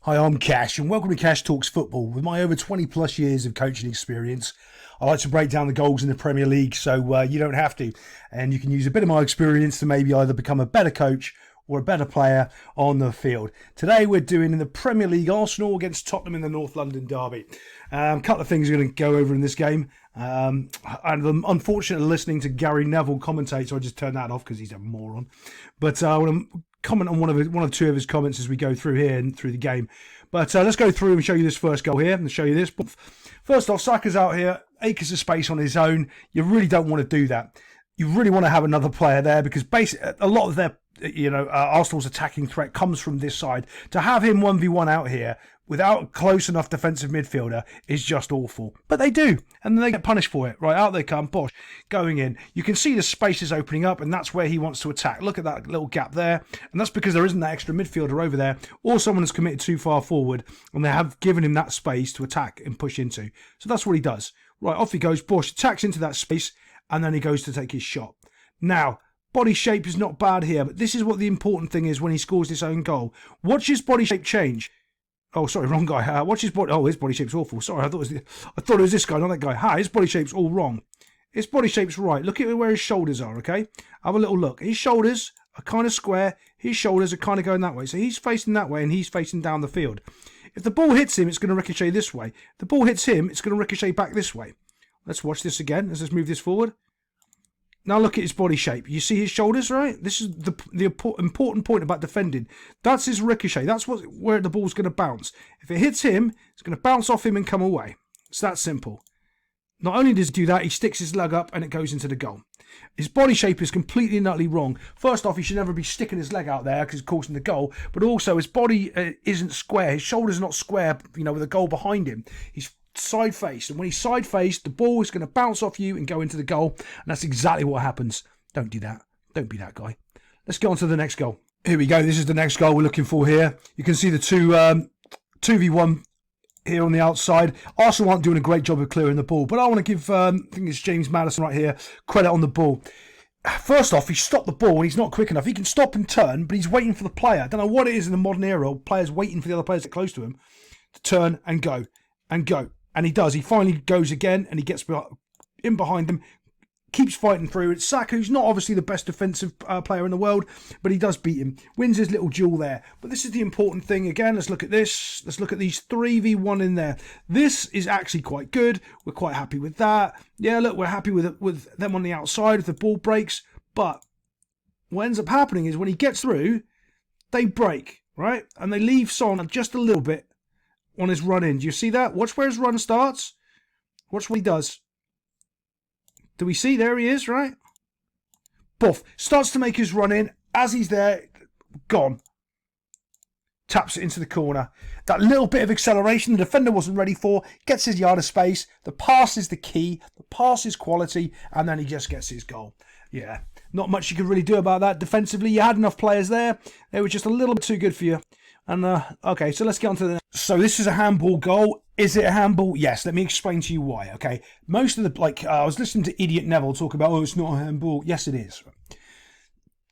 Hi, I'm Cash, and welcome to Cash Talks Football. With my over 20 plus years of coaching experience, I like to break down the goals in the Premier League so you don't have to. And you can use a bit of my experience to maybe either become a better coach or a better player on the field. Today we're doing in the Premier League Arsenal against Tottenham in the North London derby. A couple of things we're going to go over in this game. And I'm unfortunately listening to Gary Neville commentate, so I just turned that off because he's a moron. But I want to comment on one or two of his comments as we go through here and through the game. But let's go through and show you this first goal here and show you this. First off, Saka's out here, acres of space on his own. You really don't want to do that. You really want to have another player there because basically a lot of their Arsenal's attacking threat comes from this side. To have him 1v1 out here without a close enough defensive midfielder is just awful. But they do, and then they get punished for it. Right, out they come, Bosch, going in. You can see the space is opening up, and that's where he wants to attack. Look at that little gap there, and that's because there isn't that extra midfielder over there, or someone has committed too far forward, and they have given him that space to attack and push into. So that's what he does. Right, off he goes. Bosch attacks into that space, and then he goes to take his shot. Now, body shape is not bad here, but this is what the important thing is when he scores his own goal. Watch his body shape change. Oh, sorry, wrong guy. Watch his body. Oh, his body shape's awful. Sorry, I thought it was this guy, not that guy. His body shape's all wrong. His body shape's right. Look at where his shoulders are, okay? Have a little look. His shoulders are kind of square. His shoulders are kind of going that way. So he's facing that way and he's facing down the field. If the ball hits him, it's going to ricochet this way. If the ball hits him, it's going to ricochet back this way. Let's watch this again. Let's move this forward. Now look at his body shape. You see his shoulders, right? This is the important point about defending. That's his ricochet. That's where the ball's going to bounce. If it hits him, it's going to bounce off him and come away. It's that simple. Not only does he do that, he sticks his leg up and it goes into the goal. His body shape is completely and utterly wrong. First off, he should never be sticking his leg out there because it's causing the goal. But also, his body isn't square. His shoulders are not square, with a goal behind him. He's side faced, and when he's side faced, the ball is going to bounce off you and go into the goal, and that's exactly what happens. Don't do that. Don't be that guy. Let's go on to the next goal. Here we go. This is the next goal we're looking for here. You can see the 2v1 here on the outside. Arsenal aren't doing a great job of clearing the ball, but I want to give I think it's James Maddison right here credit on the ball. First off, he stopped the ball and he's not quick enough. He can stop and turn, but he's waiting for the player. I don't know what it is in the modern era. Players waiting for the other players to get close to him to turn and go and go. And he does. He finally goes again and he gets in behind them, keeps fighting through. It's Saka, who's not obviously the best defensive player in the world, but he does beat him. Wins his little duel there. But this is the important thing. Again, let's look at this. Let's look at these 3v1 in there. This is actually quite good. We're quite happy with that. Yeah, look, we're happy with them on the outside if the ball breaks. But what ends up happening is when he gets through, they break, right? And they leave Son just a little bit on his run in. Do you see that? Watch where his run starts. Watch what he does. Do we see? There he is, right? Buff. Starts to make his run in. As he's there, gone. Taps it into the corner. That little bit of acceleration the defender wasn't ready for. Gets his yard of space. The pass is the key. The pass is quality. And then he just gets his goal. Yeah. Not much you could really do about that. Defensively, you had enough players there. They were just a little bit too good for you. And, okay, so let's get on to the next. So this is a handball goal. Is it a handball? Yes, let me explain to you why, okay? Most of the, I was listening to Idiot Neville talk about, it's not a handball. Yes, it is.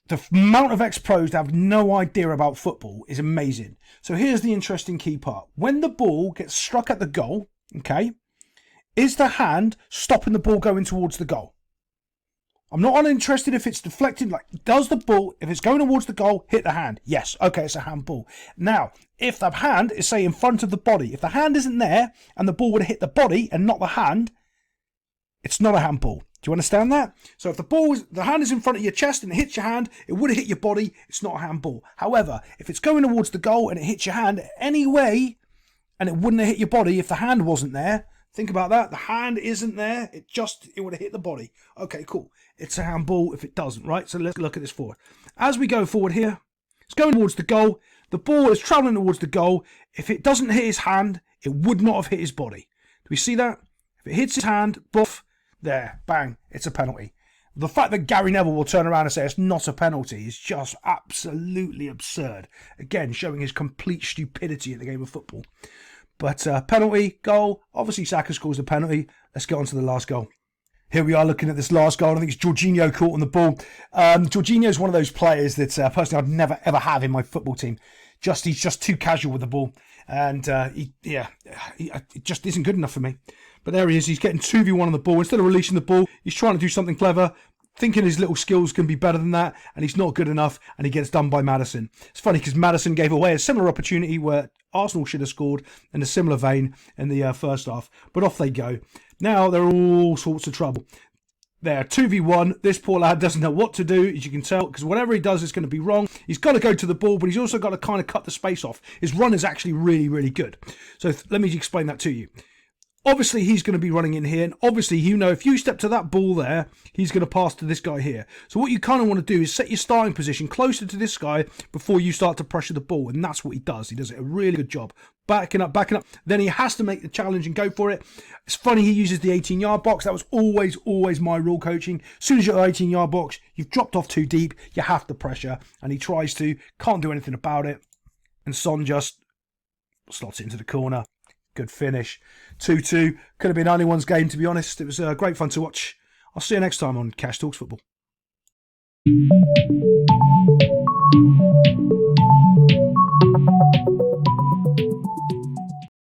The amount of ex-pros that have no idea about football is amazing. So here's the interesting key part. When the ball gets struck at the goal, okay, is the hand stopping the ball going towards the goal? I'm not uninterested if it's deflected. Does the ball, if it's going towards the goal, hit the hand? Yes. Okay, it's a handball. Now, if the hand is, say, in front of the body, if the hand isn't there and the ball would have hit the body and not the hand, it's not a handball. Do you understand that? So if the hand is in front of your chest and it hits your hand, it would have hit your body. It's not a handball. However, if it's going towards the goal and it hits your hand anyway, and it wouldn't have hit your body if the hand wasn't there, think about that. The hand isn't there. It would have hit the body. Okay, cool. It's a handball if it doesn't, right? So let's look at this forward. As we go forward here, it's going towards the goal. The ball is travelling towards the goal. If it doesn't hit his hand, it would not have hit his body. Do we see that? If it hits his hand, buff, there, bang, it's a penalty. The fact that Gary Neville will turn around and say it's not a penalty is just absolutely absurd. Again, showing his complete stupidity in the game of football. But penalty, goal. Obviously, Saka scores the penalty. Let's get on to the last goal. Here we are looking at this last goal. I think it's Jorginho caught on the ball. Jorginho is one of those players that personally I'd never ever have in my football team. he's just too casual with the ball, and it just isn't good enough for me. But there he is. He's getting 2v1 on the ball. Instead of releasing the ball, he's trying to do something clever, thinking his little skills can be better than that, and he's not good enough, and he gets done by Maddison. It's funny because Maddison gave away a similar opportunity where Arsenal should have scored in a similar vein in the first half, but off they go. Now they're all sorts of trouble. They're 2v1. This poor lad doesn't know what to do, as you can tell, because whatever he does is going to be wrong. He's got to go to the ball, but he's also got to kind of cut the space off. His run is actually really, really good. So let me explain that to you. Obviously, he's going to be running in here, and obviously, if you step to that ball there, he's going to pass to this guy here. So what you kind of want to do is set your starting position closer to this guy before you start to pressure the ball, and that's what he does. He does a really good job. Backing up. Then he has to make the challenge and go for it. It's funny he uses the 18-yard box. That was always my rule coaching. As soon as you're at the 18-yard box, you've dropped off too deep. You have to pressure, and he tries to. Can't do anything about it. And Son just slots it into the corner. Good finish. 2-2. Could have been anyone's game, to be honest. It was great fun to watch. I'll see you next time on Cash Talks Football.